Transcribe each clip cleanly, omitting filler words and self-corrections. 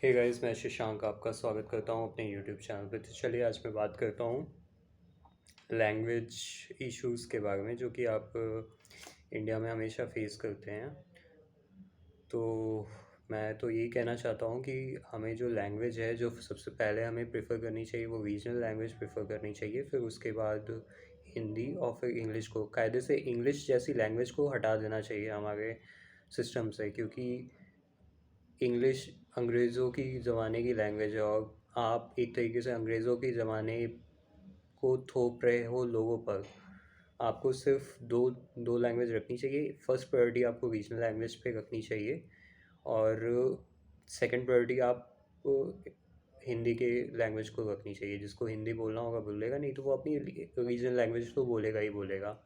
Hey guys, मैं शशांक आपका स्वागत करता हूँ अपने यूट्यूब चैनल पे। तो चलिए आज मैं बात करता हूँ लैंग्वेज इश्यूज़ के बारे में, जो कि आप इंडिया में हमेशा फेस करते हैं। तो मैं तो यही कहना चाहता हूँ कि हमें जो लैंग्वेज है, जो सबसे पहले हमें प्रेफर करनी चाहिए वो रीजनल लैंग्वेज प्रेफर करनी चाहिए, फिर उसके बाद हिंदी और फिर इंग्लिश को। कायदे से इंग्लिश जैसी लैंग्वेज को हटा देना चाहिए हमारे सिस्टम से, क्योंकि इंग्लिश अंग्रेज़ों की ज़माने की लैंग्वेज है और आप एक तरीके से अंग्रेज़ों के ज़माने को थोप रहे हो लोगों पर। आपको सिर्फ दो दो लैंग्वेज रखनी चाहिए। फर्स्ट प्रायोरिटी आपको रीजनल लैंग्वेज पे रखनी चाहिए और सेकंड प्रायोरिटी आप हिंदी के लैंग्वेज को रखनी चाहिए। जिसको हिंदी बोलना होगा बोलेगा, नहीं तो वो अपनी रीजनल लैंग्वेज तो बोलेगा ही बोलेगा।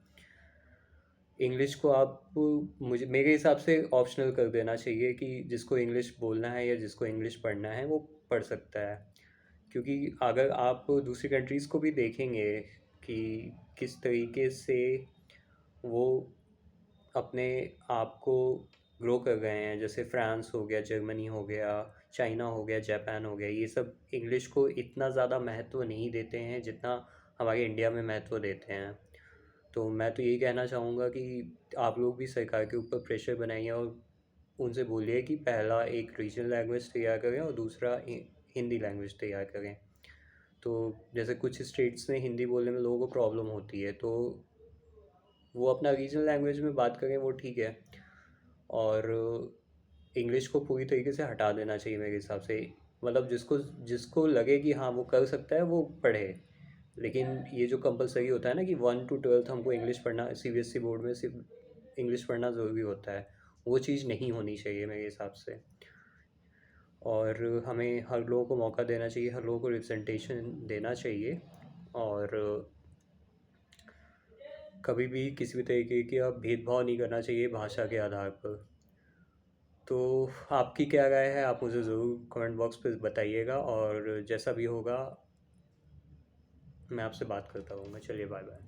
इंग्लिश को आप मुझे मेरे हिसाब से ऑप्शनल कर देना चाहिए कि जिसको इंग्लिश बोलना है या जिसको इंग्लिश पढ़ना है वो पढ़ सकता है। क्योंकि अगर आप दूसरी कंट्रीज़ को भी देखेंगे कि किस तरीके से वो अपने आप को ग्रो कर गए हैं, जैसे फ्रांस हो गया, जर्मनी हो गया, चाइना हो गया, जापान हो गया, ये सब इंग्लिश को इतना ज़्यादा महत्व नहीं देते हैं जितना हमारे इंडिया में महत्व देते हैं। तो मैं तो यही कहना चाहूँगा कि आप लोग भी सरकार के ऊपर प्रेशर बनाइए और उनसे बोलिए कि पहला एक रीजनल लैंग्वेज तैयार करें और दूसरा हिंदी लैंग्वेज तैयार करें। तो जैसे कुछ स्टेट्स में हिंदी बोलने में लोगों को प्रॉब्लम होती है, तो वो अपना रीजनल लैंग्वेज में बात करें, वो ठीक है। और इंग्लिश को पूरी तरीके से हटा देना चाहिए मेरे हिसाब से। मतलब जिसको जिसको लगे कि हाँ वो कर सकता है वो पढ़े। लेकिन ये जो कंपलसरी होता है ना कि 1 to 12 हमको इंग्लिश पढ़ना, सीबीएसई बोर्ड में सिर्फ इंग्लिश पढ़ना ज़रूरी होता है, वो चीज़ नहीं होनी चाहिए मेरे हिसाब से। और हमें हर लोगों को मौका देना चाहिए, हर लोगों को रिप्रेजेंटेशन देना चाहिए। और कभी भी किसी भी तरीके का भेदभाव नहीं करना चाहिए भाषा के आधार पर। तो आपकी क्या राय है, आप मुझे ज़रूर कमेंट बॉक्स पे बताइएगा, और जैसा भी होगा मैं आपसे बात करता रहूँगा। चलिए, बाय बाय।